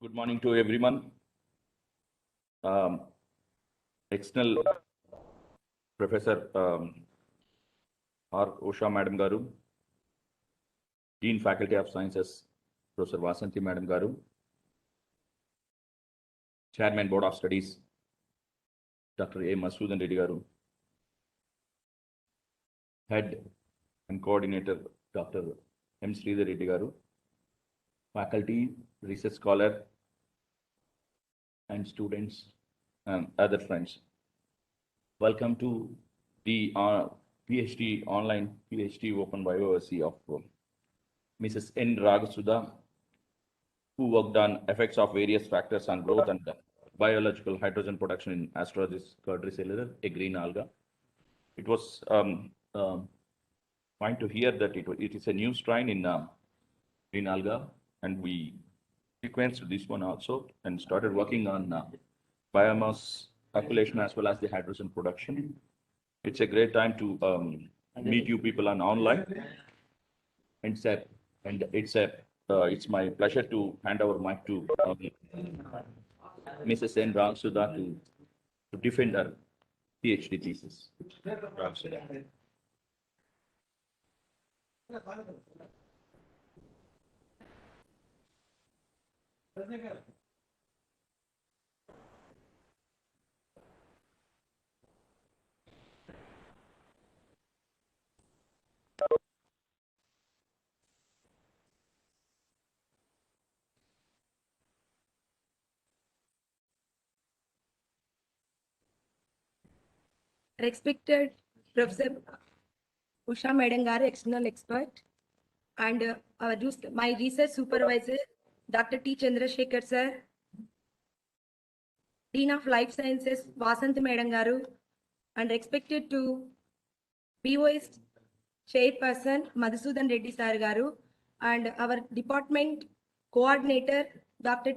Good morning to everyone. External Professor R. Usha Madam Garu, Dean Faculty of Sciences, Professor Vasanthi Madam Garu, Chairman Board of Studies, Dr. A. Masoodan Reddy Garu, Head and Coordinator, Dr. M. Sridhar Reddy Garu, Faculty, Research Scholar, and students and other friends. Welcome to the PhD online PhD Open Bioversity of Mrs. N. Ragasudha, who worked on effects of various factors on growth and biological hydrogen production in Astralis quadricellular, a green alga. It was fine to hear that it is a new strain in green alga, and we sequenced this one also and started working on biomass calculation as well as the hydrogen production. It's a great time to meet you people on online. And it's my pleasure to hand over mic to Mrs. N. Ragasudha to defend her PhD thesis. Ragasudha. Respected Professor Usha Madam Garu, external expert, and my research supervisor, Dr. T. Chandrasekhar sir, Dean of Life Sciences, Vasanthi Madam Garu, and expected to BOS Chairperson, Madhusudan Reddy sir Garu, and our department coordinator, Dr.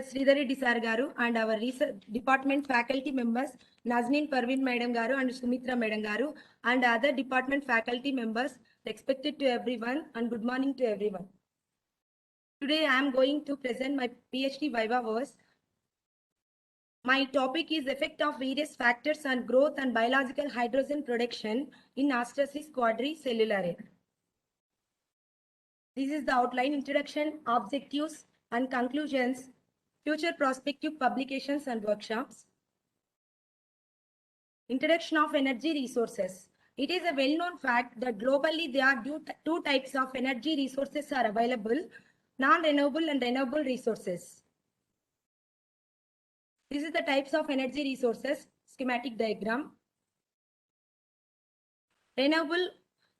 Sridhar Reddy sir Garu, and our research department faculty members, Nazneen Parveen Madam Garu and Sumitra Madam Garu, and other department faculty members, respected to everyone, and good morning to everyone. Today I am going to present my PhD Viva verse. My topic is effect of various factors on growth and biological hydrogen production in Astrasis quadricellular. This is the outline, introduction, objectives and conclusions, future prospective publications and workshops. Introduction of energy resources. It is a well-known fact that globally there are two types of energy resources are available, non-renewable and renewable resources. This is the types of energy resources, schematic diagram. Renewable,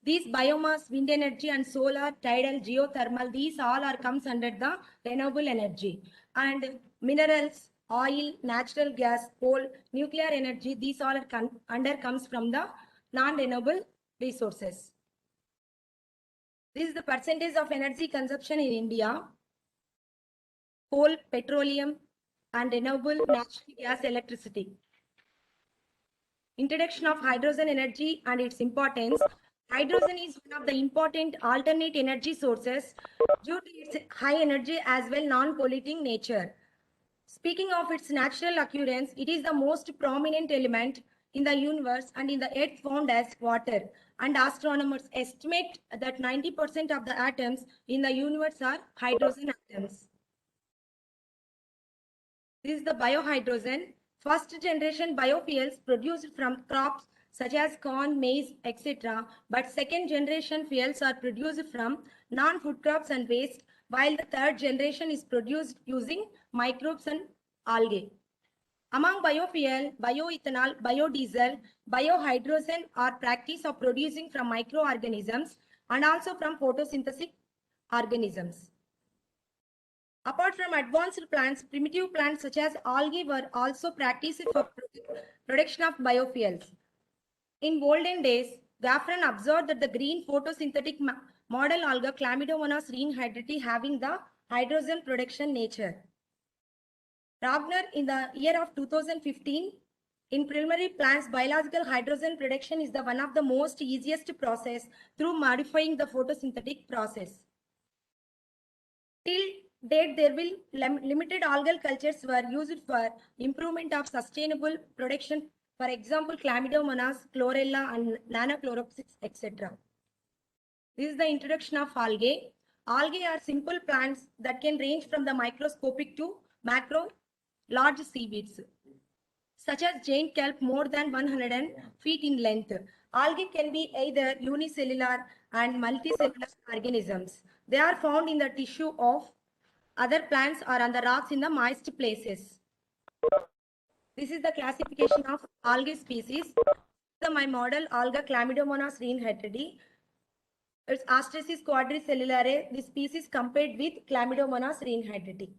these biomass, wind energy and solar, tidal, geothermal, these all are comes under the renewable energy. And minerals, oil, natural gas, coal, nuclear energy, these all are comes from the non-renewable resources. This is the percentage of energy consumption in India. Coal, petroleum, and renewable natural gas, electricity. Introduction of hydrogen energy and its importance. Hydrogen is one of the important alternate energy sources due to its high energy as well non-polluting nature. Speaking of its natural occurrence, it is the most prominent element in the universe and in the earth found as water. And astronomers estimate that 90% of the atoms in the universe are hydrogen atoms. This is the biohydrogen. First generation biofuels produced from crops such as corn, maize, etc. But second generation fuels are produced from non-food crops and waste, while the third generation is produced using microbes and algae. Among biofuel, bioethanol, biodiesel, biohydrogen are practice of producing from microorganisms and also from photosynthetic organisms. Apart from advanced plants, primitive plants such as algae were also practiced for production of biofuels. In olden days, Gaffron observed that the green photosynthetic model alga Chlamydomonas reinhydrati having the hydrogen production nature. Ragnar, in the year of 2015, in preliminary plants, biological hydrogen production is the one of the most easiest process through modifying the photosynthetic process. Till date, there will limited algal cultures were used for improvement of sustainable production. For example, Chlamydomonas, Chlorella, and Nanochloropsis, etc. This is the introduction of algae. Algae are simple plants that can range from the microscopic to macro large seaweeds, such as giant kelp more than 100 feet in length. Algae can be either unicellular and multicellular organisms. They are found in the tissue of other plants or on the rocks in the moist places. This is the classification of algae species. My model Alga Chlamydomonas reinhydrati. It's Astrasis quadricellulare. This species compared with Chlamydomonas reinhydrati.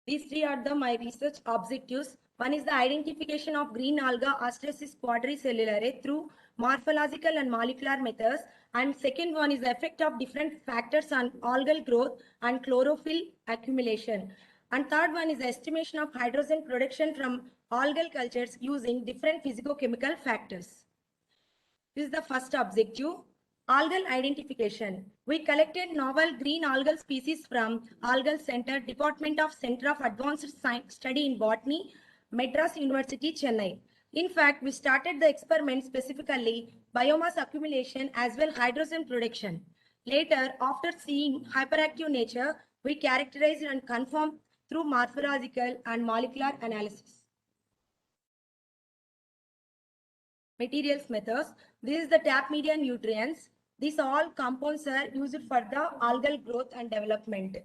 These three are my research objectives. One is the identification of green alga Astrasis quadricellulare through morphological and molecular methods. And second one is the effect of different factors on algal growth and chlorophyll accumulation. And third one is the estimation of hydrogen production from algal cultures using different physicochemical factors. This is the first objective. Algal identification. We collected novel green algal species from Algal Center, Department of Center of Advanced Science Study in Botany, Madras University, Chennai. In fact, we started the experiment specifically biomass accumulation as well hydrogen production. Later, after seeing hyperactive nature, we characterized and confirmed through morphological and molecular analysis. Materials methods. This is the tap media nutrients. These all compounds are used for the algal growth and development.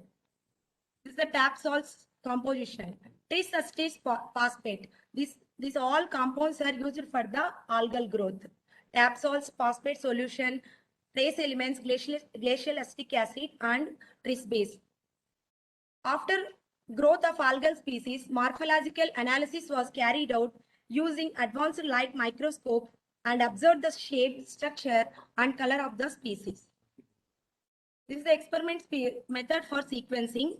This is the tap salts composition. Trisus phosphate. These all compounds are used for the algal growth. Tap salts, phosphate solution, trace elements, glacial acetic acid, and tris base. After growth of algal species, morphological analysis was carried out using advanced light microscope and observed the shape, structure, and color of the species. This is the experiment method for sequencing.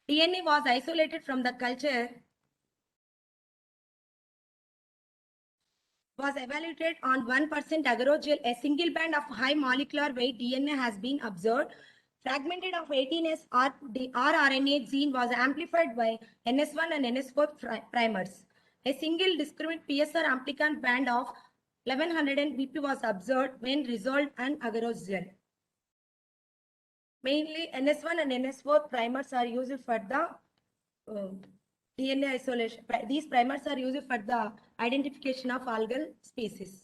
DNA was isolated from the culture, was evaluated on 1% agarogel. A single band of high molecular weight DNA has been observed. Fragmented of 18S rRNA gene was amplified by NS1 and NS4 primers. A single discriminate PSR amplicant band of 1100 BP was observed when resolved and agarogel. Mainly NS1 and NS4 primers are used for the DNA isolation. These primers are used for the identification of algal species.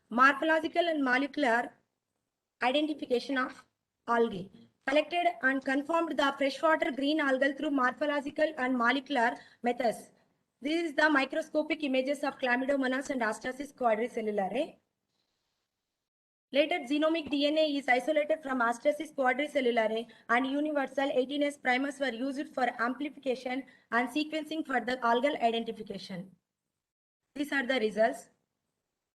Morphological and molecular identification of algae. Collected and confirmed the freshwater green algal through morphological and molecular methods. This is the microscopic images of Chlamydomonas and Astrasis quadricellulare. Later, genomic DNA is isolated from Astrasis quadricellulare and universal 18S primers were used for amplification and sequencing for the algal identification. These are the results.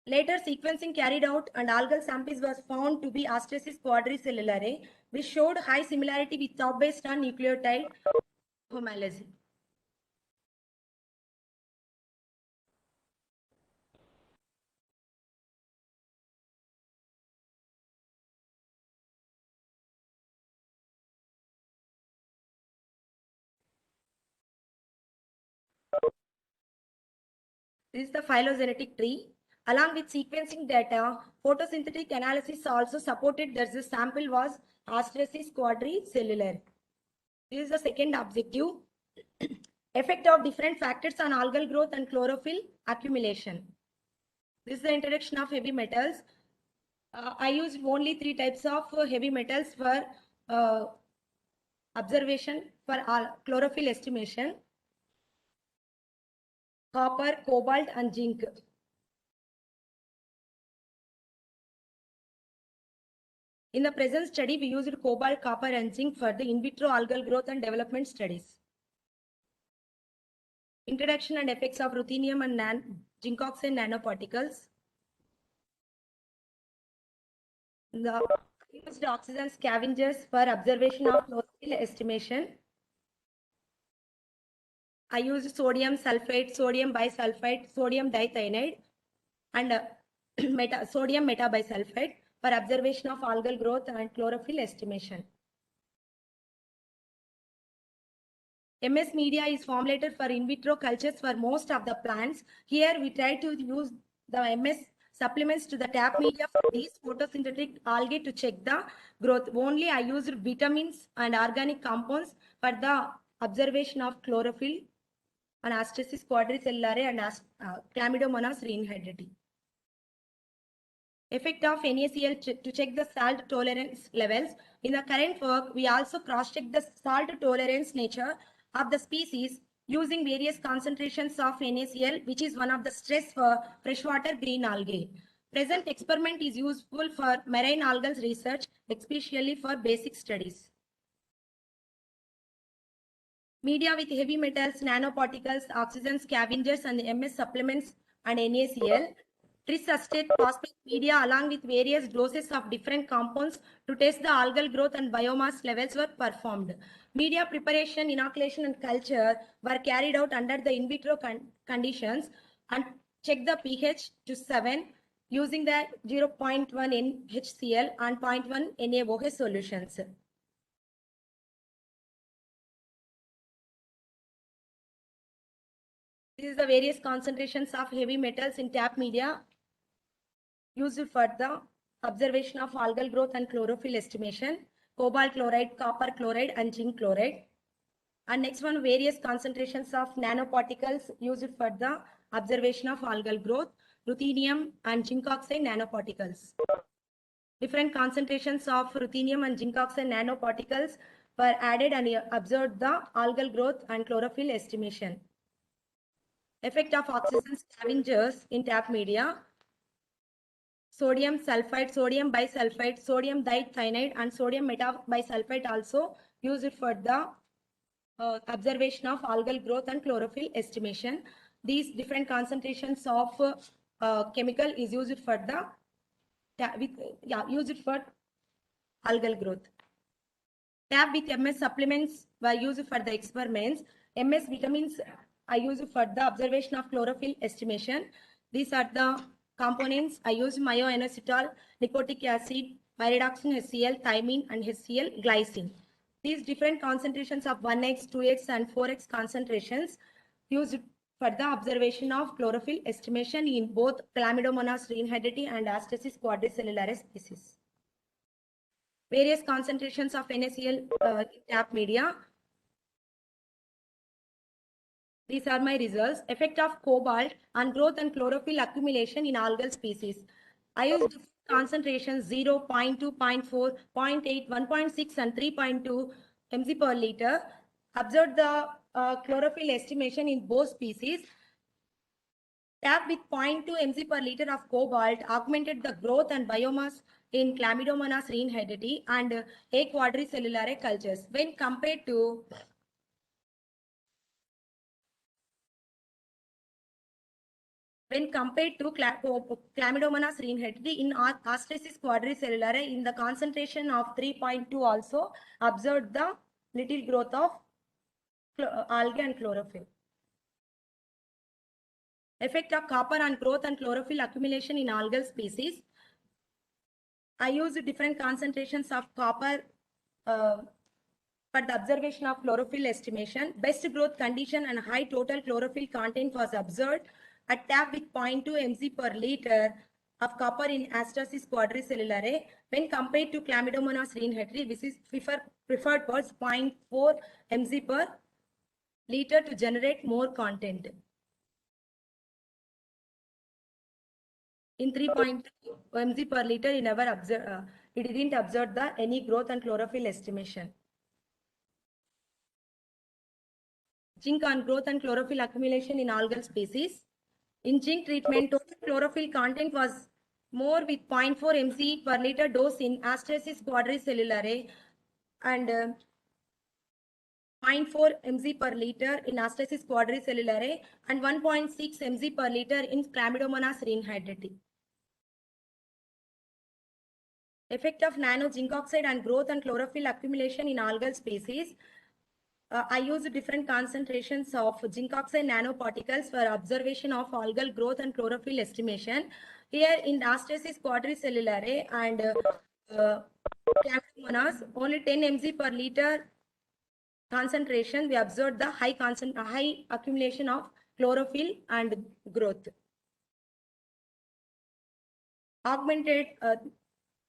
Later sequencing carried out and algal samples was found to be Astrasis quadricellulare, which showed high similarity with top-based on nucleotide homology. This is the phylogenetic tree. Along with sequencing data, photosynthetic analysis also supported that the sample was Astrasis quadricellulare. This is the second objective. Effect of different factors on algal growth and chlorophyll accumulation. This is the introduction of heavy metals. I used only three types of heavy metals for uh, observation for chlorophyll estimation: copper, cobalt, and zinc. In the present study, we used cobalt, copper, and zinc for the in vitro algal growth and development studies. Introduction and effects of ruthenium and zinc oxide nanoparticles. The used oxygen scavengers for observation of chlorophyll estimation. I used sodium sulfate, sodium bisulfite, sodium dithionide, and sodium metabisulfite for observation of algal growth and chlorophyll estimation. MS media is formulated for in vitro cultures for most of the plants. Here we try to use the MS supplements to the tap media for these photosynthetic algae to check the growth. Only I used vitamins and organic compounds for the observation of chlorophyll and Astrasis quadricellare and Chlamydomonas reinhydrati. Effect of NaCl to check the salt tolerance levels. In the current work, we also cross-check the salt tolerance nature of the species using various concentrations of NaCl, which is one of the stress for freshwater green algae. Present experiment is useful for marine algal research, especially for basic studies. Media with heavy metals, nanoparticles, oxygen scavengers, and MS supplements and NaCl. Trisustate phosphate media along with various doses of different compounds to test the algal growth and biomass levels were performed. Media preparation, inoculation, and culture were carried out under the in vitro conditions and check the pH to 7 using the 0.1 NaHCl and 0.1 NaOH solutions. This is the various concentrations of heavy metals in tap media used for the observation of algal growth and chlorophyll estimation: cobalt chloride, copper chloride, and zinc chloride. And next one, various concentrations of nanoparticles used for the observation of algal growth: ruthenium and zinc oxide nanoparticles. Different concentrations of ruthenium and zinc oxide nanoparticles were added and observed the algal growth and chlorophyll estimation. Effect of oxygen scavengers in tap media: sodium sulfite, sodium bisulfite, sodium dithionide, and sodium metabisulfite also used for the observation of algal growth and chlorophyll estimation. These different concentrations of chemical is used for the used for algal growth. Tab with MS supplements were used for the experiments. MS vitamins are used for the observation of chlorophyll estimation. These are the components. I used myoinositol, nicotic acid, pyridoxine HCl, thymine, and HCl glycine. These different concentrations of 1x, 2x, and 4x concentrations used for the observation of chlorophyll estimation in both Chlamydomonas reinhydrati and Astrasis quadricellare species. Various concentrations of NaCl tap media. These are my results. Effect of cobalt on growth and chlorophyll accumulation in algal species. I used concentrations 0, 0.2, 0.4, 0.8, 1.6, and 3.2 mg per liter. Observed the chlorophyll estimation in both species. Tap with 0.2 mg per liter of cobalt augmented the growth and biomass in Chlamydomonas reinhydrati and A quadricellare cultures. When compared to Chlamydomonas reinhydrati in Astrasis quadricellare, in the concentration of 3.2 also observed the little growth of algae and chlorophyll. Effect of copper on growth and chlorophyll accumulation in algal species. I used different concentrations of copper for the observation of chlorophyll estimation. Best growth condition and high total chlorophyll content was observed at tap with 0.2 mg per liter of copper in Astrasis quadricellare. When compared to Chlamydomonas reinhydrati, this is preferred was 0.4 mg per liter to generate more content. In the present study, we used different concentrations of copper for the observation of chlorophyll estimation. Copper chloride, copper chloride, and copper sulfate. These different concentrations of 1x, 2x, and 4x concentrations used for the observation of chlorophyll estimation in both Chlamydomonas reinhydrati and Astrasis quadricellare species. Various concentrations of NaCl in 3.2 mg per liter, it didn't observe any growth and chlorophyll estimation. Zinc on growth and chlorophyll accumulation in algal species. In zinc treatment, total chlorophyll content was more with 0.4 mg per liter dose in Astrasis quadricellulare and 0.4 mg per liter in Astrasis quadricellulare and 1.6 mg per liter in Chlamydomonas reinhydrate. Effect of nano zinc oxide on growth and chlorophyll accumulation in algal species. I used different concentrations of zinc oxide nanoparticles for observation of algal growth and chlorophyll estimation. Here in Astrasis quadricellulare and Chlamydomonas, only 10 mg per liter concentration, we observed the high accumulation of chlorophyll and growth. Augmented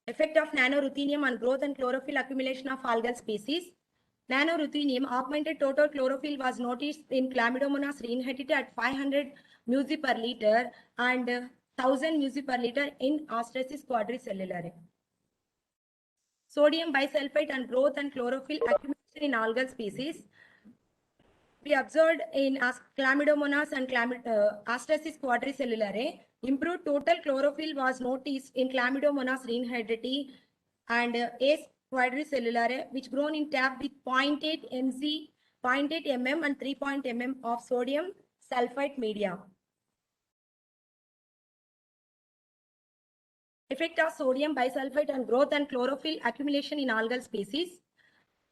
effect of nanoruthenium on growth and chlorophyll accumulation of algal species. Nanoruthenium augmented total chlorophyll was noticed in Chlamydomonas reinhydrate at 500 μg per liter and 1000 μg per liter in Astrasis quadricellulare. Sodium bisulfite on growth and chlorophyll accumulation in algal species. We observed in Chlamydomonas and Astrasis quadricellulare, improved total chlorophyll was noticed in Chlamydomonas reinhydrate and A quadricellulare, which grown in tap with 0.8 mg, 0.8 mm and 3 mm of sodium sulfite media. Effect of sodium bisulfite on growth and chlorophyll accumulation in algal species.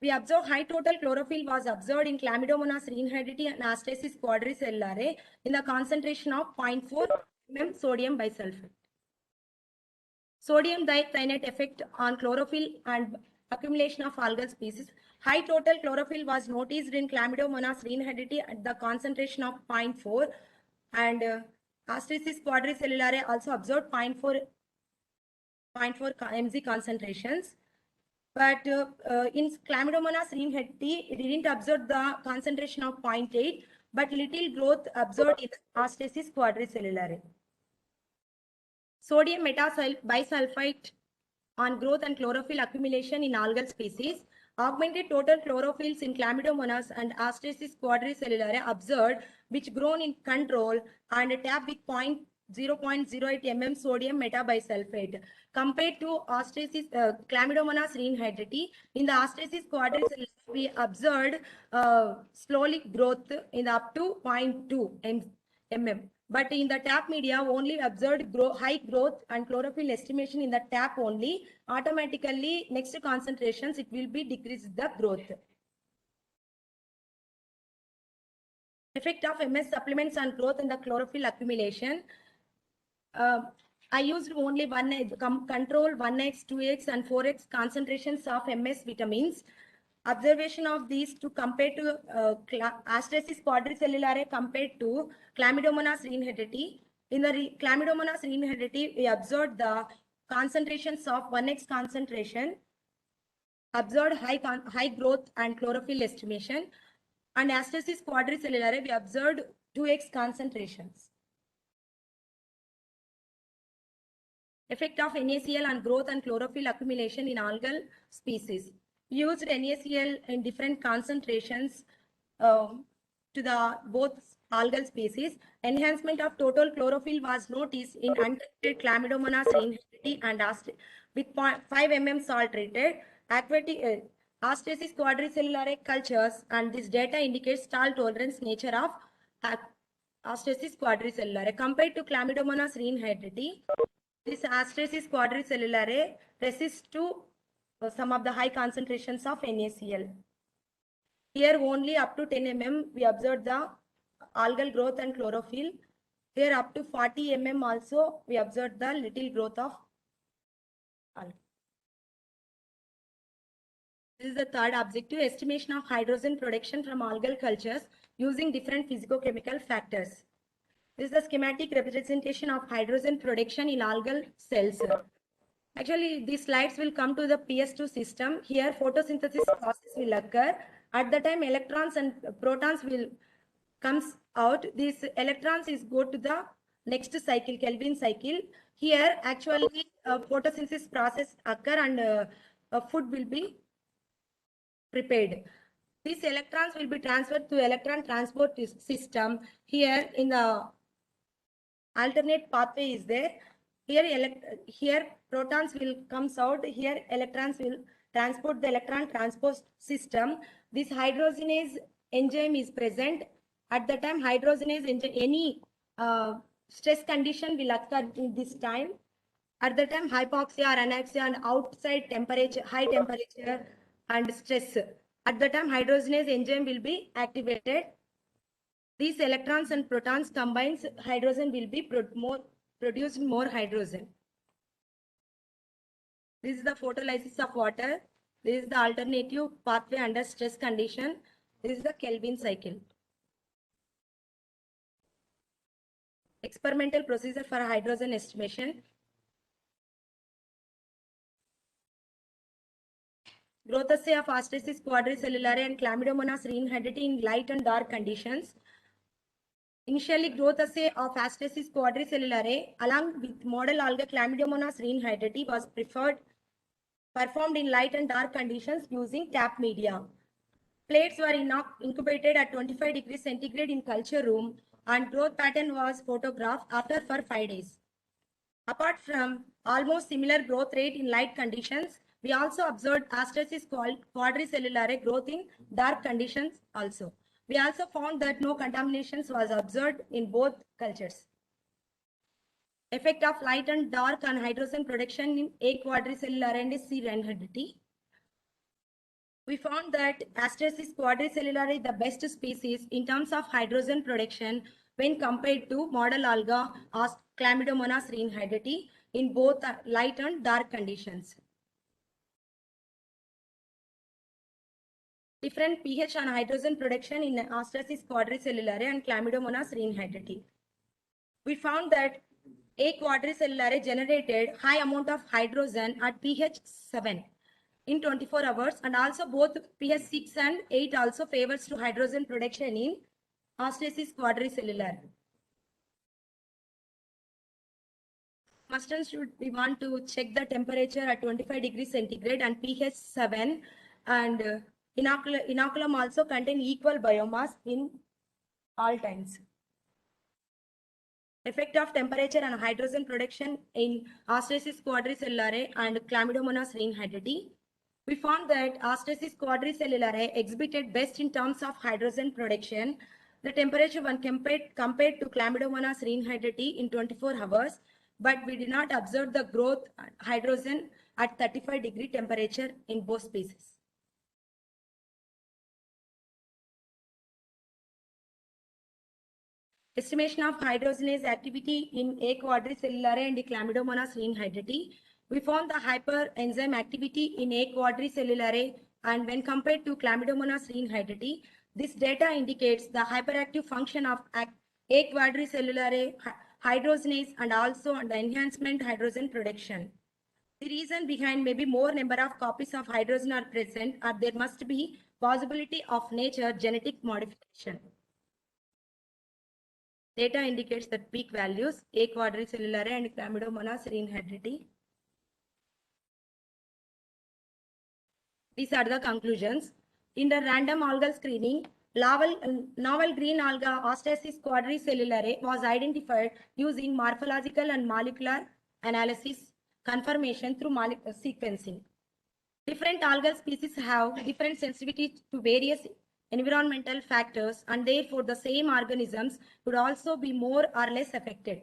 We observe high total chlorophyll was observed in Chlamydomonas reinhydrate and Astrasis quadricellulare in the concentration of 0.4 mm sodium bisulfite. Sodium dithionate effect on chlorophyll and accumulation of algal species. High total chlorophyll was noticed in Chlamydomonas reinhydrate at the concentration of 0.4 and Astrasis quadricellulare also observed 0.4 mg concentrations. But in Chlamydomonas reinhydrate, it didn't observe the concentration of 0.8, but little growth observed in Astrasis quadricellulare. Sodium bisulfite on growth and chlorophyll accumulation in algal species. Augmented total chlorophylls in Chlamydomonas and Astrasis quadricellulare observed, which grown in control and tapped with 0.08 mm sodium metabisulfate. Compared to Chlamydomonas reinhydrate, in the Astrasis quadricellulare, we observed slowly growth in the up to 0.2 mm. But in the tap media, only observed high growth and chlorophyll estimation in the tap only. Automatically, next concentrations, it will be decreased the growth. Effect of MS supplements on growth and the chlorophyll accumulation. I used only control 1x, 2x and 4x concentrations of MS vitamins. Observation of these to compare to Astrasis quadricellulare compared to Chlamydomonas reinhydrate. In the Chlamydomonas reinhydrate, we observed the concentrations of 1x concentration, observed high growth and chlorophyll estimation, and Astrasis quadricellulare, we observed 2x concentrations. Effect of NaCl on growth and chlorophyll accumulation in algal species. Used NaCl in different concentrations to the both algal species. Enhancement of total chlorophyll was noticed in untreated Chlamydomonas reinhydrate and with 5 mm salt treated aquatic Astrasis quadricellulare cultures, and this data indicates salt tolerance nature of Astrasis quadricellulare compared to Chlamydomonas reinhydrate. This Astrasis quadricellulare resists to some of the high concentrations of NaCl. Here only up to 10 mm we observed the algal growth and chlorophyll. Here up to 40 mm also we observed the little growth of algal. This is the third objective, estimation of hydrogen production from algal cultures using different physicochemical factors. This is the schematic representation of hydrogen production in algal cells. Actually, these slides will come to the PS2 system. Here, photosynthesis process will occur. At the time, electrons and protons will comes out. These electrons is go to the next cycle, Kelvin cycle. Here, actually, photosynthesis process occur and food will be prepared. These electrons will be transferred to electron transport system. Here in the alternate pathway is there. Here protons will comes out. Here electrons will transport the electron transport system. This hydrogenase enzyme is present. At the time hydrogenase enzyme, any stress condition will occur in this time. At the time hypoxia or anaxia and outside temperature, high temperature and stress. At the time hydrogenase enzyme will be activated. These electrons and protons combines, hydrogen will be produced more hydrogen. This is the photolysis of water. This is the alternative pathway under stress condition. This is the Kelvin cycle. Experimental procedure for hydrogen estimation. Growth assay of Astesis quadricellulare and Chlamydomonas reinhydrity in light and dark conditions. Initially, growth assay of Astesis quadricellulare along with model alga Chlamydomonas reinhydrity was performed in light and dark conditions using tap media. Plates were incubated at 25 degrees centigrade in culture room and growth pattern was photographed after for 5 days. Apart from almost similar growth rate in light conditions, we also observed Astesis quadricellulare growth in dark conditions also. We also found that no contaminations was observed in both cultures. Effect of light and dark on hydrogen production in A quadricellulare and C reinhydrity. We found that Astesis quadricellulare is the best species in terms of hydrogen production when compared to model alga or Chlamydomonas reinhydrity in both light and dark conditions. Different pH on hydrogen production in Astesis quadricellulare and Chlamydomonas reinhydrity. We found that A quadricellulare generated high amount of hydrogen at pH 7 in 24 hours, and also both pH 6 and 8 also favors to hydrogen production in Astesis quadricellulare. Must and should we want to check the temperature at 25 degrees centigrade and pH 7, and inoculum also contain equal biomass in all times. Effect of temperature on hydrogen production in Astesis quadricellulare and Chlamydomonas reinhydrity. We found that Astesis quadricellulare exhibited best in terms of hydrogen production. The temperature when compared to Chlamydomonas reinhydrity in 24 hours, but we did not observe the growth hydrogen at 35 degree temperature in both species. Estimation of hydrogenase activity in A quadricellulare and Chlamydomonas reinhydrity. We found the hyperenzyme activity in A quadricellulare, and when compared to Chlamydomonas reinhydrity, this data indicates the hyperactive function of A quadricellulare hydrogenase and also the enhancement hydrogen production. The reason behind maybe more number of copies of hydrogen are present, or there must be possibility of nature genetic modification. Data indicates that peak values A quadricellulare and Chlamydomonas reinhydrity. These are the conclusions. In the random algal screening, novel green alga Astesis quadricellulare was identified using morphological and molecular analysis confirmation through sequencing. Different algal species have different sensitivity to various environmental factors, and therefore the same organisms could also be more or less affected.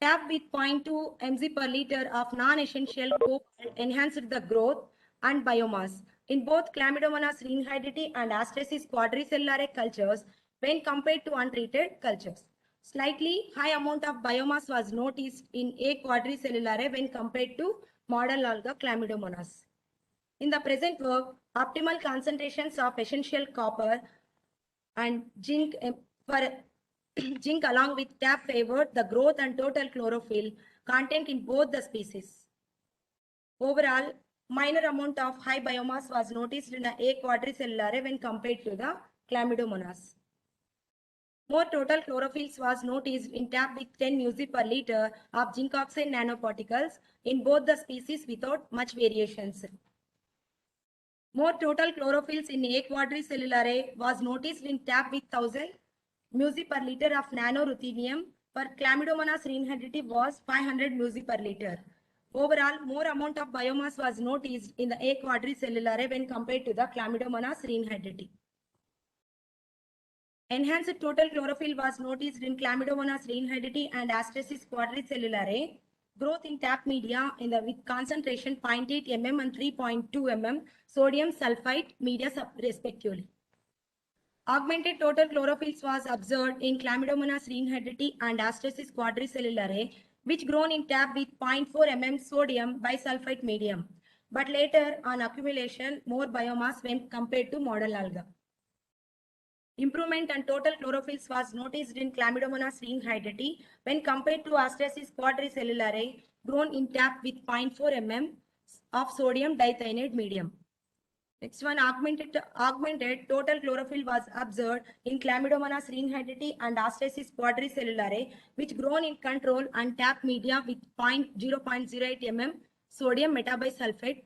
Tap with 0.2 mg per liter of non-essential cobalt enhanced the growth and biomass in both Chlamydomonas reinhydrity and Astesis quadricellulare cultures when compared to untreated cultures. Slightly high amount of biomass was noticed in A quadricellulare when compared to model alga Chlamydomonas. In the present work, optimal concentrations of essential copper and zinc for zinc along with tap favored the growth and total chlorophyll content in both the species. Overall, minor amount of high biomass was noticed in the A quadricellulare when compared to the Chlamydomonas. More total chlorophylls was noticed in tap with 10 μg per liter of zinc oxide nanoparticles in both the species without much variations. More total chlorophylls in A. quadricellulare was noticed in tap with 1000 μg per liter of nanoruthenium per Chlamydomonas reinhardti was 500 μg per liter. Overall, more amount of biomass was noticed in the A. quadricellulare when compared to the Chlamydomonas reinhardti. Enhanced total chlorophyll was noticed in Chlamydomonas reinhardti and Astrasis quadricellulare. Growth in tap media with concentration 0.8 mm and 3.2 mm sodium sulfite media respectively. Augmented total chlorophylls was observed in Chlamydomonas reinhardti and Astrasis quadricellulare, which grown in tap with 0.4 mm sodium bisulfite medium, but later on accumulation more biomass when compared to model alga. Improvement and total chlorophylls was noticed in Chlamydomonas reinhardti when compared to Astrasis quadricellulare grown in tap with 0.4 mm of sodium dithionate medium. Next one, augmented total chlorophyll was observed in Chlamydomonas reinhardti and Astrasis quadricellulare, which grown in control and tap media with 0.08 mm sodium metabisulfite.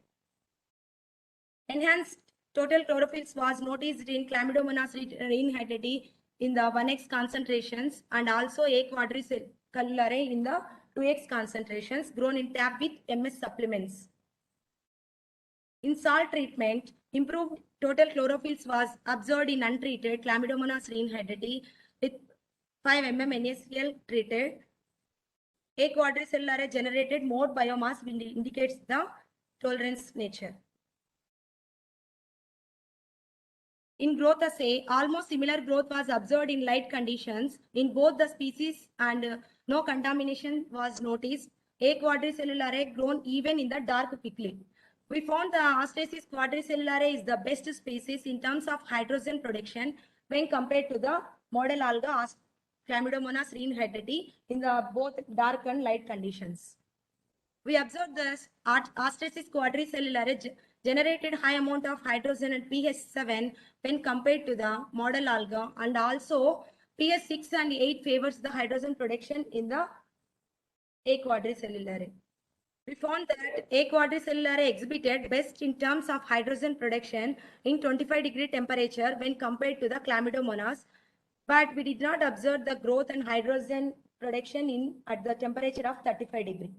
Enhanced total chlorophylls was noticed in Chlamydomonas reinhardti in the 1x concentrations and also A. quadricellulare in the 2x concentrations grown in tap with MS supplements. In salt treatment, improved total chlorophylls was observed in untreated Chlamydomonas reinhardti with 5 mm NaCl treated. A. quadricellulare generated more biomass, which indicates the tolerance nature. In growth assay, almost similar growth was observed in light conditions in both the species and no contamination was noticed. A. quadricellulare grown even in the dark quickly. We found the Astrasis quadricellulare is the best species in terms of hydrogen production when compared to the model alga Chlamydomonas reinhardti in the both dark and light conditions. We observed that Astrasis quadricellulare generated high amount of hydrogen at pH 7 when compared to the model alga, and also pH 6 and 8 favors the hydrogen production in the A. quadricellulare. We found that A. quadricellulare exhibited best in terms of hydrogen production in 25-degree temperature when compared to the Chlamydomonas, but we did not observe the growth and hydrogen production at the temperature of 35-degree.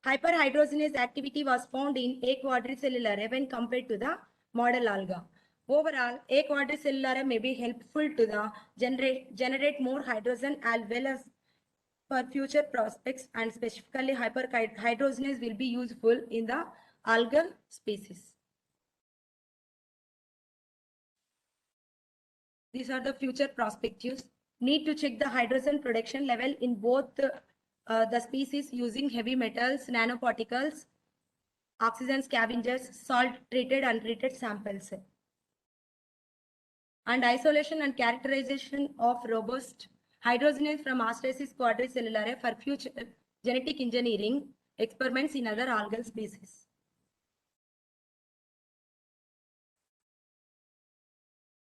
Hyperhydrogenase activity was found in A. quadricellulare when compared to the model alga. Overall, A. quadricellulare may be helpful to the generate more hydrogen as well as for future prospects, and specifically hyperhydrogenase will be useful in the algal species. These are the future perspectives. Need to check the hydrogen production level in both the species using heavy metals, nanoparticles, oxygen scavengers, salt treated, untreated samples. And isolation and characterization of robust hydrogenase from Astrasis quadricellulare for future genetic engineering experiments in other algal species.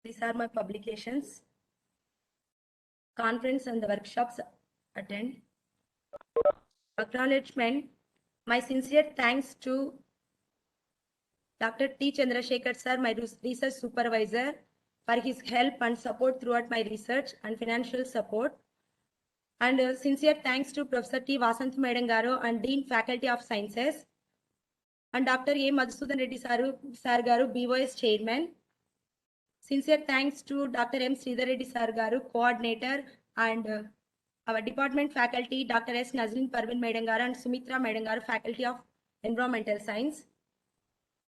These are my publications, conference and the workshops attend. Acknowledgement. My sincere thanks to Dr. T. Chandrasekhar sir, my research supervisor, for his help and support throughout my research and financial support. And sincere thanks to Professor T. Vasanthi Madam Garu and Dean Faculty of Sciences, and Dr. A. Madhusudan Reddy sir Garu, BOS Chairman. Sincere thanks to Dr. M. Sridhar Reddy sir Garu, Coordinator, and our department faculty, Dr. S. Nazreen Parvin Madam Garu and Sumitra Madam Garu, Faculty of Environmental Science.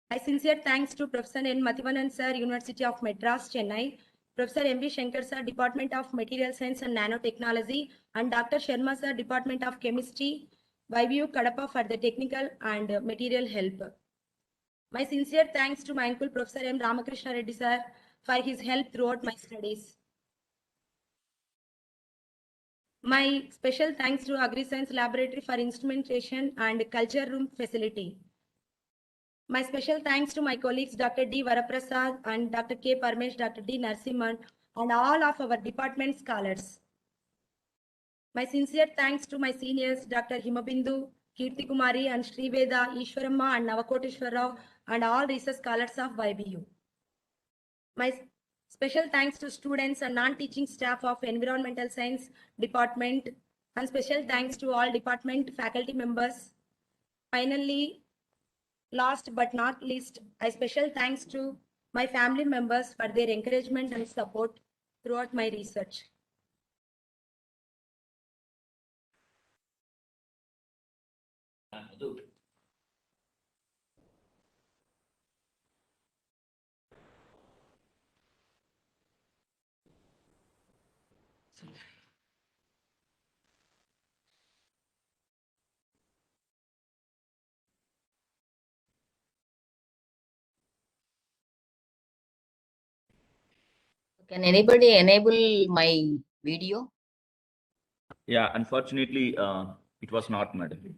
I sincere thanks to Professor N. Mathivanan sir, University of Madras, Chennai, Professor M. V. Shankar sir, Department of Material Science and Nanotechnology, and Dr. Sharma sir, Department of Chemistry, YVU Kadapa, for the technical and material help. My sincere thanks to my uncle Professor M. Ramakrishna Reddy sir for his help throughout my studies. My special thanks to Agri-Science Laboratory for instrumentation and culture room facility. My special thanks to my colleagues Dr. D. Varaprasad and Dr. K. Parmesh, Dr. D. Narsimhan, and all of our department scholars. My sincere thanks to my seniors, Dr. Himabindu, Kirti Kumari, and Sriveda, Ishwaramma, and Navakoteshwar Rao, and all research scholars of YBU. My special thanks to students and non-teaching staff of Environmental Science Department, and special thanks to all department faculty members. Finally, last but not least, I special thanks to my family members for their encouragement and support throughout my research. Can anybody enable my video? Yeah, unfortunately, it was not, madam.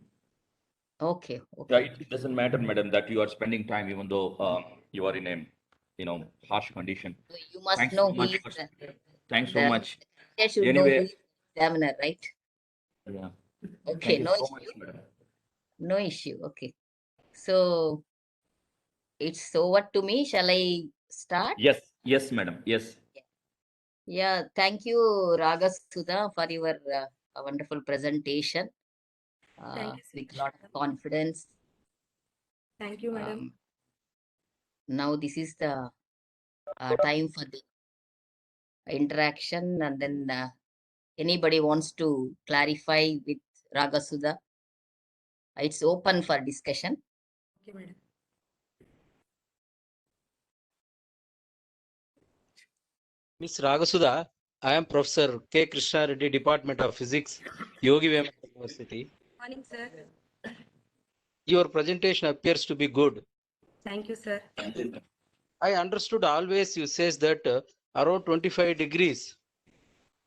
Okay, Yeah, okay. it doesn't matter, madam, that you are spending time, even though you are in a, harsh condition. So you must Thanks know so who much. is Thanks so the- much. I should know who Anyway, is the examiner, right? yeah. Okay, Thank you no so much, issue. madam. No issue. Okay. So it's over to me. Shall I start? Yes, madam. Yes. Yeah, thank you, Ragasudha, for your wonderful presentation. Thank you, With sir. lot of confidence. Thank you, madam. Now this is the time for the interaction, and then anybody wants to clarify with Ragasudha, it's open for discussion. Okay, madam. Ms. Ragasudha, I am Professor K. Krishna Reddy, Department of Physics, Yogi Vema University. Morning, sir. Your presentation appears to be good. Thank you, sir. I understood always you says that around 25 degrees,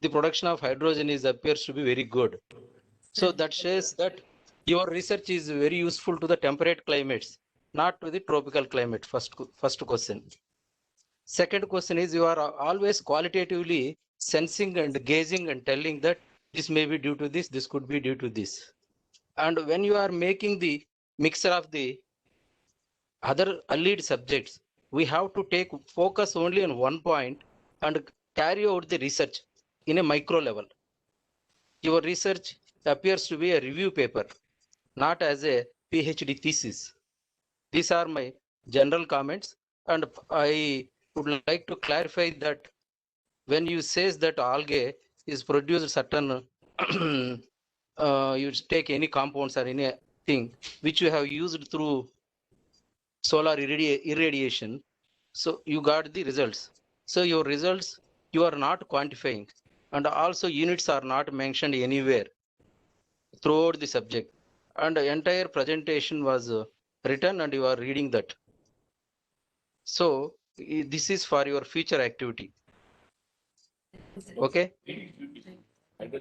the production of hydrogen appears to be very good. So that says that your research is very useful to the temperate climates, not to the tropical climate. First question. Second question is, you are always qualitatively sensing and gazing and telling that this may be due to this could be due to this. And when you are making the mixture of the other allied subjects, we have to take focus only on one point and carry out the research in a micro level. Your research appears to be a review paper, not as a PhD thesis. These are my general comments, and I would like to clarify that when you says that algae is produced certain you take any compounds or anything which you have used through solar irradiation, so you got the results. So your results you are not quantifying, and also units are not mentioned anywhere throughout the subject, and the entire presentation was written and you are reading that. So this is for your future activity. Okay.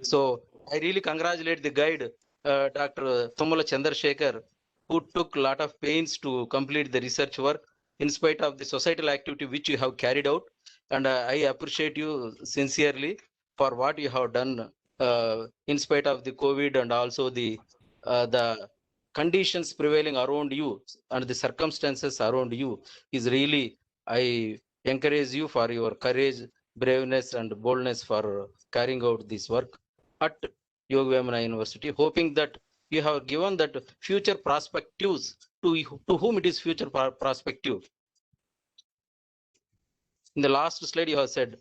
So I really congratulate the guide, Dr. Tumala Chandrasekhar, who took a lot of pains to complete the research work in spite of the societal activity which you have carried out. And I appreciate you sincerely for what you have done in spite of the COVID and also the conditions prevailing around you and the circumstances around you is really, I encourage you for your courage, braveness and boldness for carrying out this work at Yogi Vemana University, hoping that you have given that future perspectives to whom it is future perspective. In the last slide you have said,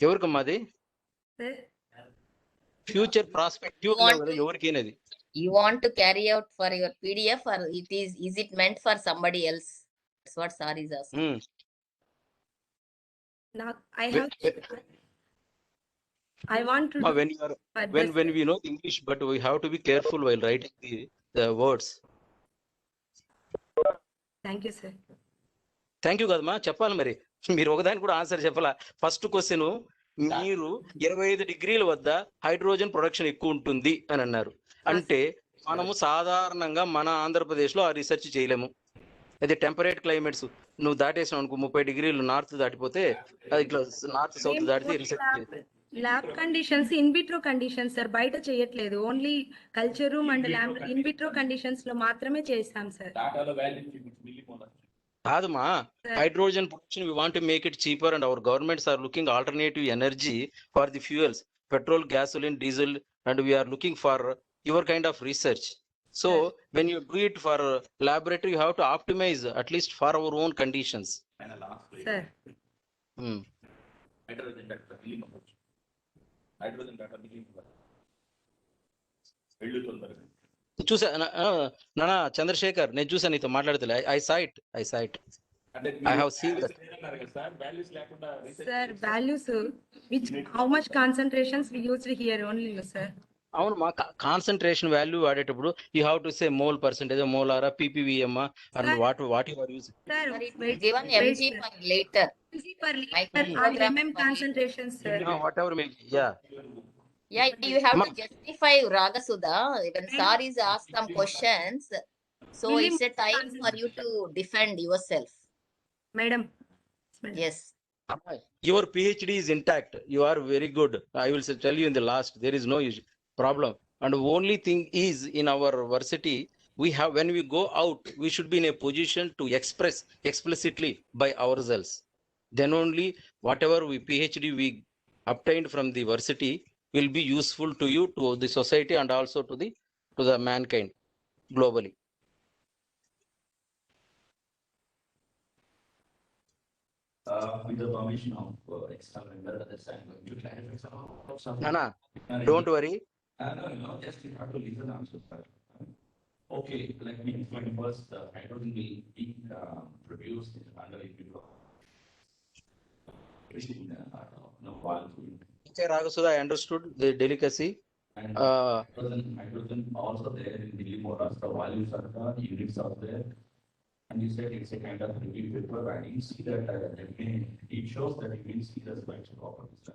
ఎవరికమ్మది Sir, future prospective అన్నావు కదా, ఎవరికైనది? You want to carry out for your PDF, or is it meant for somebody else? That's what sir is asking. now I want to do When you are my best. when we know English, but we have to be careful while writing the words. Thank you, sir. Thank you కదమ్మా, చెప్పాలి మరి. మీరు ఒకదానికి కూడా answer చెప్పాలా. First question, మీరు 25 డిగ్రీల వద్ద హైడ్రోజన్ ప్రొడక్షన్ ఎక్కువ ఉంటుంది అని అన్నారు. అంటే మనము సాధారణంగా మన ఆంధ్రప్రదేశ్ లో ఆ రీసెర్చ్ చేయలేము. అది టెంపరేట్ క్లైమేట్స్ నువ్వు దాటేసావు అనుకో 30 డిగ్రీలు నార్త్ దాటిపోతే అది ఇట్లా నార్త్ సౌత్ దాటితే reset lab conditions in vitro conditions sir, బయట చేయట్లేదు. Only culture room and lab in vitro conditions లో మాత్రమే చేస్తాం సార్. టాటాలో value millimolar. కాదమ్మా, hydrogen production we want to make it cheaper and our governments are looking alternative energy for the fuels, petrol, gasoline, diesel, and we are looking for your kind of research. So when you do it for laboratory, you have to optimize at least for our own conditions. ఆయన last sir Hmm. Hydrogen doctor millimolar. Hydrogen doctor millimolar. వెళ్ళు తొందరగా. చూసా నానా చంద్రశేఖర్, నేను చూసా నీతో మాట్లాడతలే. I saw it అంటే I have seen that. Sir values లేకుండా sir values which how much concentrations we used here only sir. అవును, మా కాన్సన్ట్రేషన్ వాల్యూ వాడేటప్పుడు you have to say mole percentage, molar, ppvm, and what you are using. Sir But it is given mg per liter. per Like liter or kilogram mm per concentrations sir. What ever make. Yeah Yeah, you have to Ma- justify Ragasudha. When sir is asked some questions, so Will it's a time for you to defend yourself. Madam. Yes. your PhD is intact, you are very good. I will tell you in the last, there is no problem. And only thing is, in our varsity, we have, when we go out, we should be in a position to express explicitly by ourselves. Then only whatever we PhD we obtained from the varsity will be useful to you, to the society, and also to the mankind globally. With the permission of external member, others I'm going to clarify some. Nana, don't worry. No, just you have to listen also, sir. Okay, let me explain first. Hydrogen will be produced under a people. No, Okay, Ragasudha, I understood the delicacy. and Uh, hydrogen also there in millimolars, the values are the units are there. And you said it's a kind of review paper, and you see that it shows that it means see the spectral properties.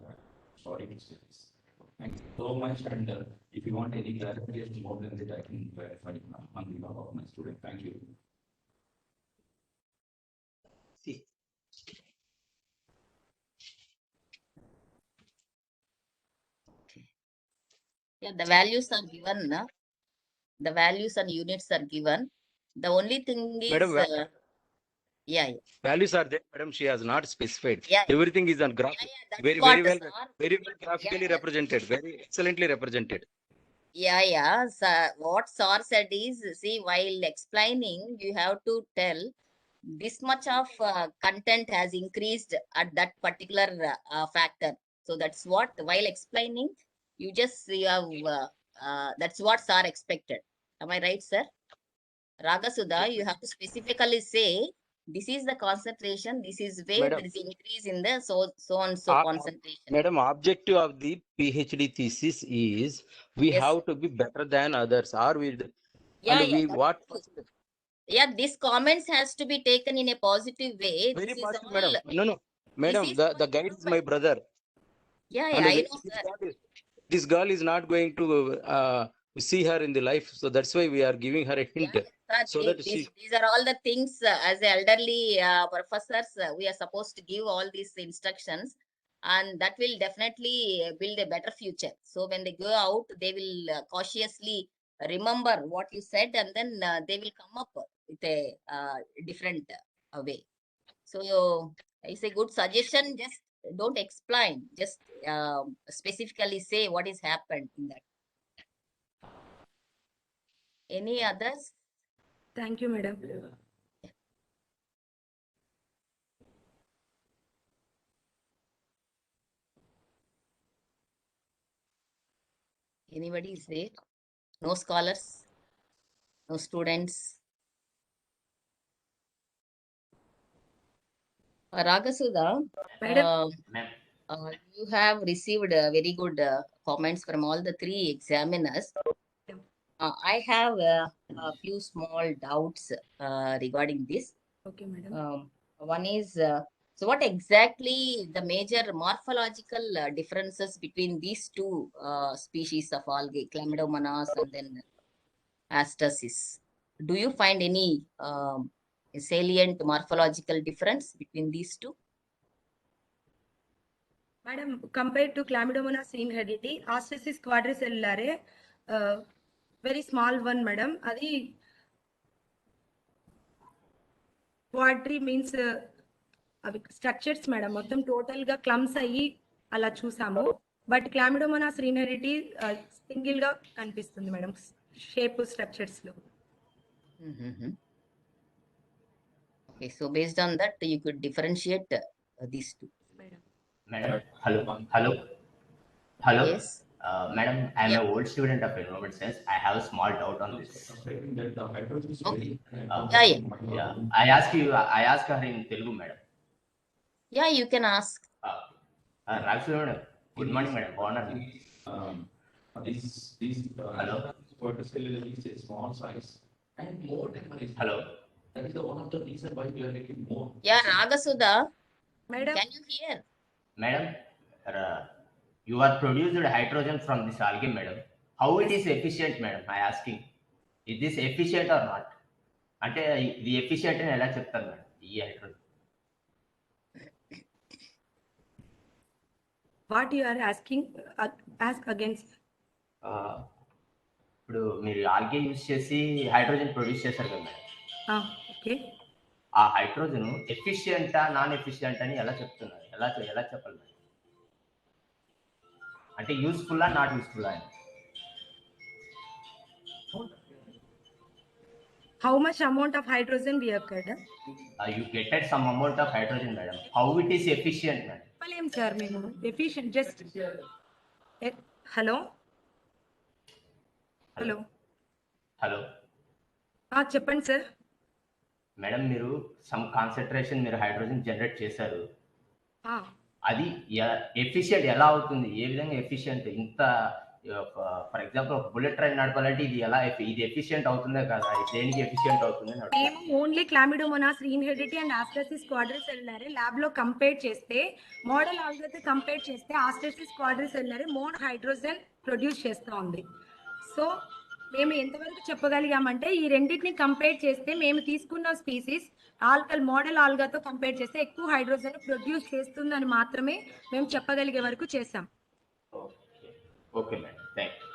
Sorry to say this. Thank you so much, and if you want any clarification more than that, I can verify on behalf of my student. Thank you. Yeah, the values are given. Na? The values and units are given. The only thing is, Madam, yeah, values are there, madam. She has not specified. Yeah. Everything is on graph. that's Very what, well, sir. very well graphically Yeah. represented. Very excellently represented. Yeah. So what sir said is, see, while explaining, you have to tell this much of content has increased at that particular factor. So that's what, while explaining, you have, that's what sir expected. Am I right, sir? Ragasudha, you have to specifically say, this is the concentration, this is where Madam. there is increase in the so and so Ah, concentration. Madam, objective of the PhD thesis is we Yes. have to be better than others. Or we Yeah, and we that's what true. Yeah, these comments has to be taken in a positive way. very This is positive, all, madam. No, madam. is The for guide is improvement. my brother. Yeah, And I know, this sir. this girl is not going to see her in the life, so that's why we are giving her a hint. Yeah, sir, So that she these are all the things as elderly professors, we are supposed to give all these instructions, and that will definitely build a better future. So when they go out, they will cautiously remember what you said, and then they will come up with a different way. So it's a good suggestion. Just don't explain, just specifically say what is happened in that. Any others? Thank you, madam. Anybody is there? No scholars? No students? Ragasudha, Madam. you have received very good comments from all the three examiners. I have a few small doubts regarding this. Okay, madam. One is, so what exactly the major morphological differences between these two species of algae, Chlamydomonas and then Astasis? Do you find any salient morphological difference between these two? Madam, compared to Chlamydomonas rhinharditi, Astrasis quadricellare, very small one, madam. Adi quadri means అవి structures madam మొత్తం total గా క్లమ్స్ అయ్యి అలా చూసాము. But Chlamydomonas రీనరిటీ single గా కనిపిస్తుంది madam shape structures లో. Okay, so based on that, you could differentiate these two. Madam, hello. Yes. Madam, I am Yeah. an old student of environment science. I have a small doubt on this. Okay. Uh, Yeah. yeah, I ask her in Telugu, madam. Yeah, you can ask. Raghu madam, good morning, madam. Honor. Hello. Vertically is a small size and more temperature. Hello. That is the one of the reason why we are getting more. Yeah, Ragasudha, madam can you hear? Madam, you are produced hydrogen from this algae, madam. How it is efficient, madam? I asking. Is this efficient or not? అంటే ఇది efficient అని ఎలా చెప్తారు madam ఈ hydrogen? What you are asking ask again. ఇప్పుడు మీరు algae use చేసి hydrogen produce చేశారు కదా మేడం. ఓకే, ఆ హైడ్రోజన్ ఎఫిషియెంటా నాన్ ఎఫిషియెంట్ అని ఎలా చెప్తున్నారు? ఎలా చెప్పాలి మేడం? అంటే యూస్ఫుల్లా నాట్ యూస్ఫుల్లా అని? How much amount of hydrogen we accord? You getted some amount of hydrogen madam. How it is efficient madam? చెప్పలేం సార్ మేము efficient just. Hello hello hello చెప్పండి సార్. మేడం, మీరు సమ్ కాన్సన్ట్రేషన్ మీరు hydrogen generate చేశారు, అది efficient ఎలా అవుతుంది? ఏ విధంగా ఎఫిషియెంట్? ఇంత ఫర్ ఎగ్జాంపుల్ ఒక బుల్లెట్ ట్రైన్ నడపాలంటే ఇది ఎలా ఇది ఎఫిషియెంట్ అవుతుందా కదా? దేనికి ఎఫిషియెంట్ అవుతుంది? మేము ఓన్లీ క్లామిడోమోనాస్ రీన్హెరిటీ అండ్ ఆస్ట్రసిస్ క్వాడ్రిసెల్యులరే ల్యాబ్ లో కంపేర్ చేస్తే, మోడల్ ఆల్గతో కంపేర్ చేస్తే ఆస్ట్రసిస్ క్వాడ్రిసెల్యులరే మోర్ హైడ్రోజన్ ప్రొడ్యూస్ చేస్తూ ఉంది. సో మేము ఎంతవరకు చెప్పగలిగామంటే ఈ రెండింటిని కంపేర్ చేస్తే మేము తీసుకున్న స్పీసీస్ మోడల్ ఆల్గాతో కంపేర్ చేస్తే ఎక్కువ హైడ్రోజన్ ప్రొడ్యూస్ చేస్తుందని మాత్రమే మేము చెప్పగలిగే వరకు చేసాం. Okay madam, thank you.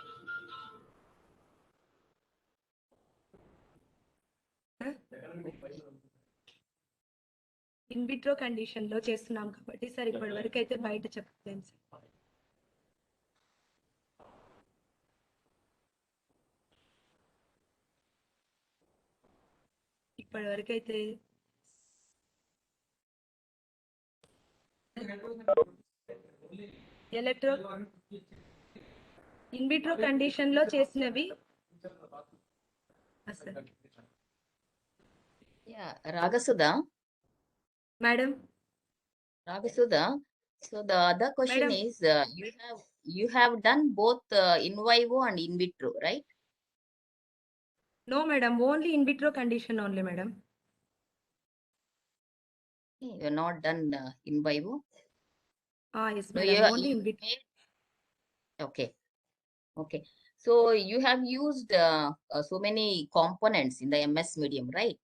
In vitro condition లో చేస్తున్నాం కాబట్టి సార్ ఇప్పటి వరకు అయితే బయట చెప్పలేము సార్. ఇప్పటి వరకు అయితే ఇన్విట్రో కండిషన్ లో చేసినవి. Yeah, Ragasudha. Madam. Ragasudha. So the other question Madam. is, you have done both in vivo and in vitro, right? No, madam. Only in vitro condition only, madam. You're not done in vivo? Yes, No, madam. Only in vitro. Okay. Okay. So you have used so many components in the MS medium, right?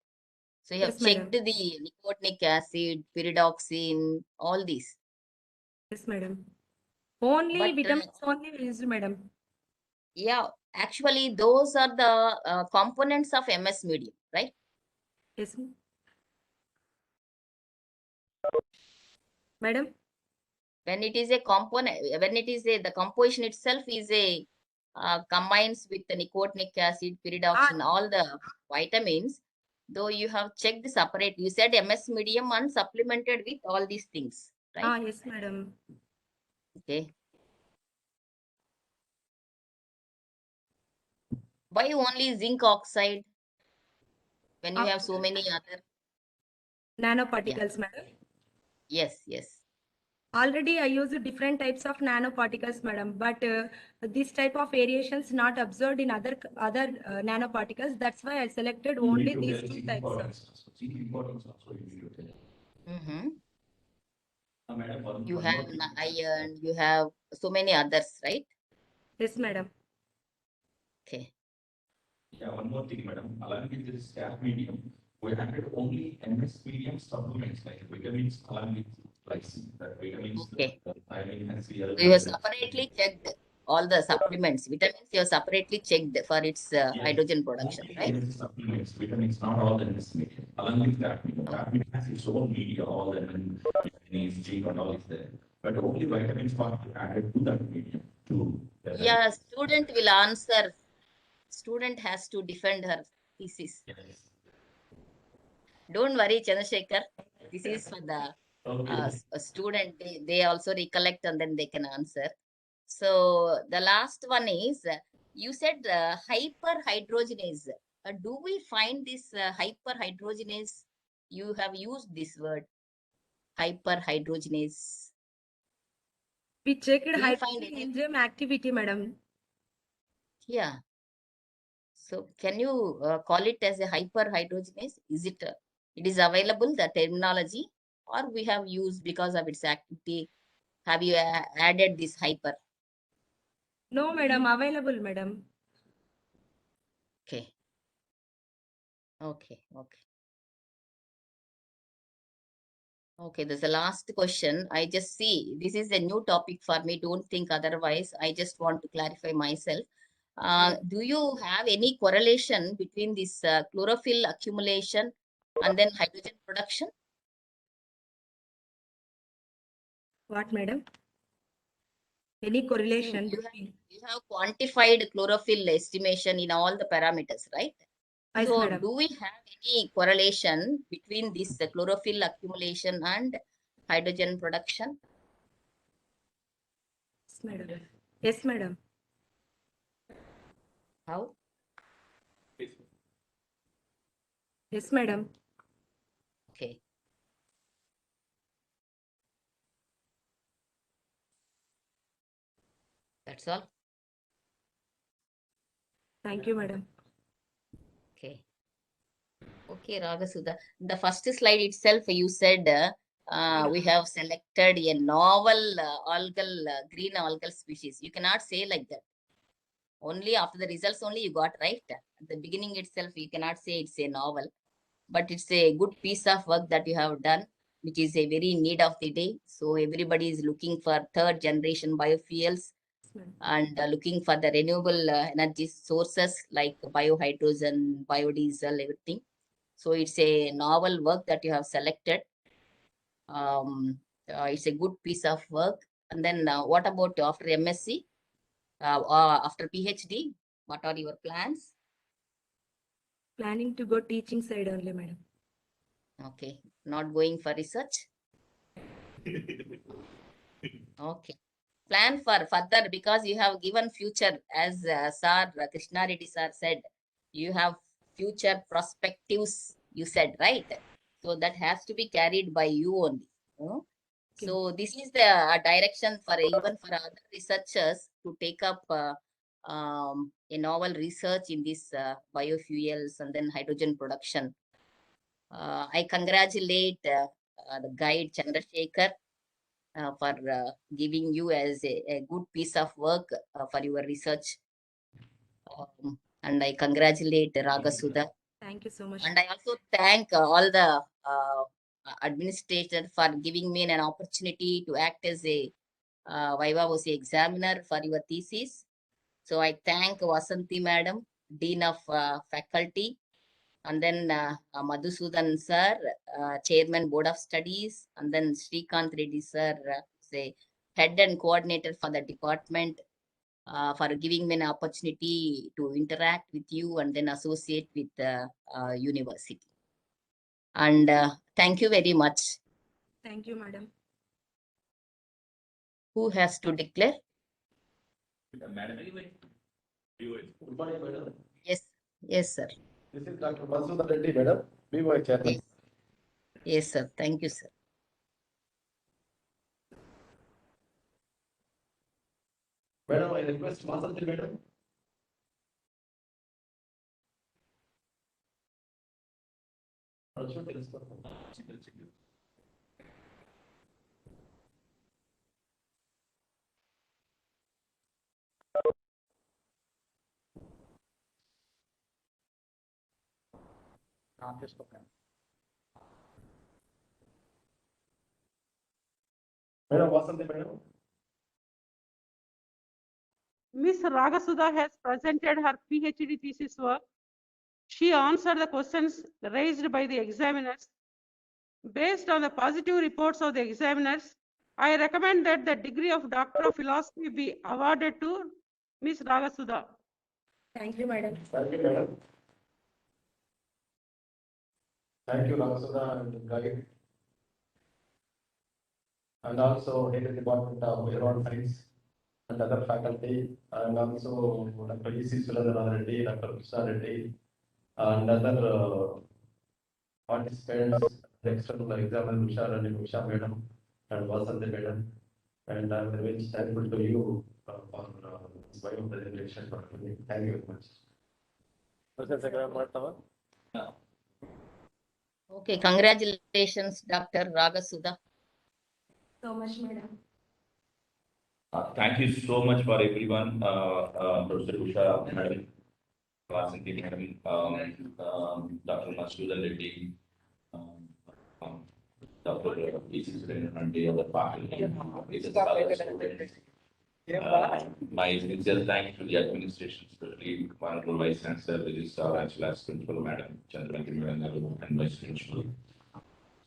So you have Yes, checked madam. the nicotinic acid, pyridoxine, all these. Yes, madam. Only But, vitamins only used, madam. Yeah, actually those are the components of MS medium, right? Yes. Madam. When it is a component, when it is the composition itself is a combines with the nicotinic acid, pyridoxine, all the vitamins, though you have checked separate, you said MS medium and supplemented with all these things, right? Yes, madam. Okay. Why only zinc oxide when you have so many other Nanoparticles, madam. Yes, yes. Already I used different types of nanoparticles, madam, but this type of variations not observed in other nanoparticles. That's why I selected only these two types. You have iron, you have so many others, right? Yes, madam. Okay. Yeah, one more thing, madam. Along with this medium, We added only MS medium supplements like vitamins, along with vitamins, Okay. thiamine, and CL. You have separately checked all the supplements, vitamins you have separately checked for its hydrogen production, Only right? MS supplements, vitamins, not all the MS medium. Along with that, that has its own media, all the vitamins, G and all is there. But only vitamins part added to that medium. Yeah, student will answer. Student has to defend her thesis. Yes. Don't worry, Chandrasekhar. This is for the Okay. student. They also recollect and then they can answer. So the last one is, you said hyperhydrogenase. Do we find this hyperhydrogenase? You have used this word, hyperhydrogenase. We checked Do you find hydrogen any? enzyme activity, madam. Yeah. So can you call it as a hyperhydrogenase? Is it, it is available, the terminology, or we have used because of its activity? Have you added this hyper? No, madam, available, madam. Okay. Okay. Okay. Okay, there's a last question. I just see this is a new topic for me. Don't think otherwise. I just want to clarify myself. Do you have any correlation between this chlorophyll accumulation and then hydrogen production? What, madam? Any correlation You between? you have quantified chlorophyll estimation in all the parameters, right? Yes, So madam. do we have any correlation between this chlorophyll accumulation and hydrogen production? Yes, madam. Yes, madam. How? Yes, madam. Okay. That's all. Thank you, madam. Okay. Okay, Ragasudha. The first slide itself, you said we have selected a novel algal, green algal species. You cannot say like that. Only after the results only you got right. At the beginning itself, you cannot say it's a novel, but it's a good piece of work that you have done, which is a very need of the day. So everybody is looking for third generation biofuels Yes, madam. and looking for the renewable energy sources like biohydrogen, biodiesel, everything. So it's a novel work that you have selected. It's a good piece of work. And then what about after MSc, or after PhD? What are your plans? Planning to go teaching side only, madam. Okay, not going for research. Okay. Plan for further, because you have given future, as Sir Krishna Reddy sir said, you have future perspectives, you said, right? So that has to be carried by you only. You So this is the direction for even for other researchers to take up a novel research in this biofuels and then hydrogen production. I congratulate the guide Chandrasekhar for giving you as a good piece of work for your research. And I congratulate Ragasudha. Thank you so much. And I also thank all the administrators for giving me an opportunity to act as a Viva voce examiner for your thesis. So I thank Vasanti Madam, Dean of Faculty, and then Madhusudan Sir, Chairman Board of Studies, and then Srikanth Reddy Sir, say Head and Coordinator for the department, for giving me an opportunity to interact with you and then associate with the university. And thank you very much. Thank you, madam. Who has to declare? Madam, Yes, yes, sir. This is Dr. Madhusudan Reddy, madam, BY chairman. Yes. Yes, sir. Thank you, sir. Madam, I request Vasanti, madam. Madam, Vasanthi madam. Miss Ragasudha has presented her PhD thesis work. She answered the questions raised by the examiners. Based on the positive reports of the examiners, I recommend that the degree of Doctor of Philosophy be awarded to Miss Ragasudha. Thank you, madam. Thank you, madam. Thank you, Ramasudha and Guy. And also head of Department of Environment Science and other faculty, and also Dr. E.C. Sulandra Reddy, Dr. Krishna Reddy, and other participants, the external examiner, Usha madam, and Vasanthi madam. And I'm very much thankful to you for this bio presentation. Thank you very much. Okay, congratulations, Dr. Ragasudha. So much, madam. Thank you so much for everyone, Professor Usha, Madam, Vasanthi, Madam, Dr. Masudan Reddy, Dr. E.C. Sulandra and the other faculty. My sincere thanks to the administration, especially Honorable Vice Chancellor, Registrar, as well as Principal Madam Chandran and Vice Principal.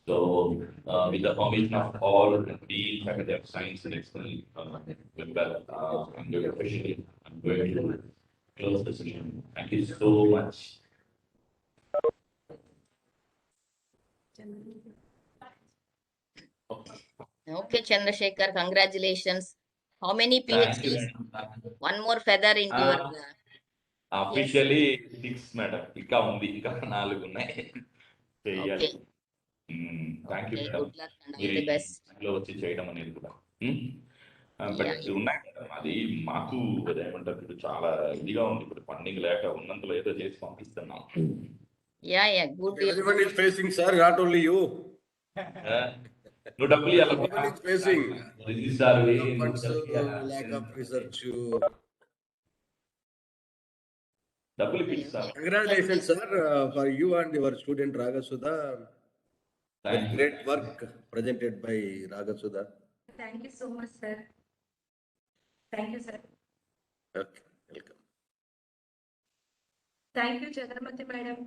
So, with the permission of all the Faculty of Science and External member, I'm going to close the session. Thank you so much. Okay, Chandrasekhar, congratulations. How many Thank you, PhDs? madam. One more feather into your. Officially 6, madam. ఇంకా ఉంది, ఇంకా 4 ఉన్నాయి. Okay. Thank you, Okay, madam. good luck and all the best. లో వచ్చి చేయడం అనేది కూడా. But ఉన్నాయి మేడం, అది మాకు ఏమంటారు ఇప్పుడు చాలా ఇదిగా ఉంది, ఇప్పుడు ఫండింగ్ లేక ఉన్నంతలో ఏదో చేసి పంపిస్తున్నాం. Yeah, good. Everyone is facing, sir, not only you. నువ్వు డబ్బులు ఇవ్వాలి. Everyone is facing. Registrar Funds, lack of research. డబ్బులు ఇప్పిస్తారు. Congratulations, sir, for you and your student Ragasudha. Great work presented by Ragasudha. Thank you so much, sir. Thank you, sir. Okay, welcome. Thank you, Chandramati madam.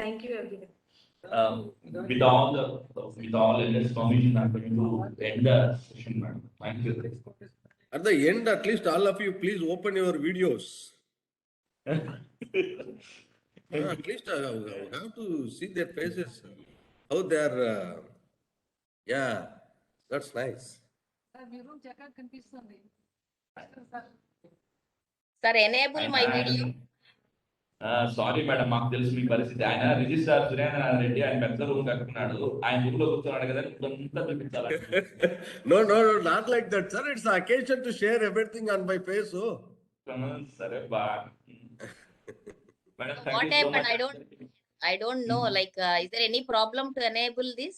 Thank you, everyone. With all in this permission, I'm going to end the session, madam. Thank you. At the end, at least all of you, please open your videos. At least I have to see their faces, how they are. Yeah, that's nice. Sir, enable my video. Sorry madam, మాకు తెలుసు మీ పరిస్థితి. ఆయన registrar Surendranath Reddy ఆయన పెద్ద room కట్టుకున్నాడు, ఆయన room లో కూర్చున్నాడు కదా, అంతా చూపించాలి. No, not like that, sir. It's an occasion to share everything on my face. Oh. సరే బా madam. What happened? I don't know. Like, is there any problem to enable this?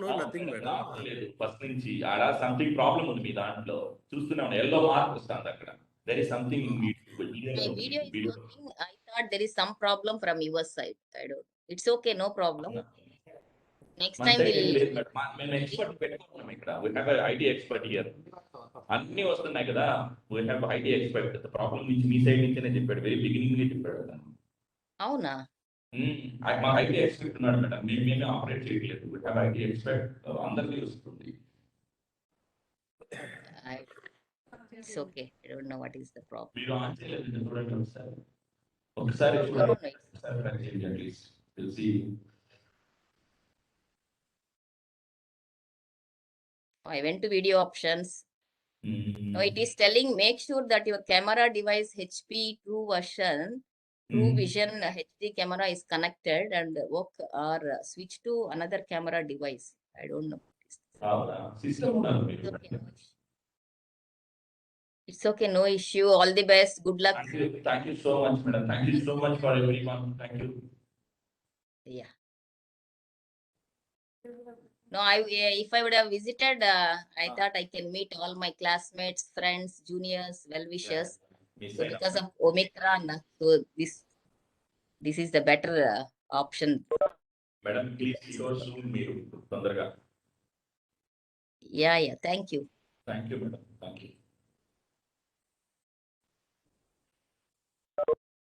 No, nothing, madam. లేదు first నుంచి ఆడ something problem ఉంది మీ దాంట్లో, చూస్తున్నాను yellow mark వస్తుంది అక్కడ. There is something My video is working. I thought there is some problem from your side. I don't. It's okay, no problem. Next time we'll. మేము expert పెట్టుకుంటున్నాం ఇక్కడ. We have an IT expert here. అన్ని వస్తున్నాయి కదా, we have IT expert. Problem నుంచి మీ side నుంచేనే చెప్పాడు, very beginning లో చెప్పాడు. అవునా? మా IT expert ఉన్నాడు మేడం, మేమే ఆపరేట్ చేయట్లేదు. We have IT expert, అందరికీ వస్తుంది. It's okay. I don't know what is the problem. మీరు ఆన్ చేయలేదు చూడండి ఒకసారి. ఒకసారి చూడండి, ఒకసారి try చేయండి at least. We'll see. I went to video options. No, it is telling make sure that your camera device HP True Version, True Vision HD camera is connected and work or switch to another camera device. I don't know. System ఉన్నారు మీరు. It's okay, no issue. All the best. Good luck. Thank you so much, madam. Thank you so much for everyone. Thank you. Yeah. No, if I would have visited, I thought I can meet all my classmates, friends, juniors, well-wishers. Miss So అయిన because of Omicron, so this is the better option. Madam please cure soon మీరు తొందరగా. Yeah, thank you. Thank you madam, thank you.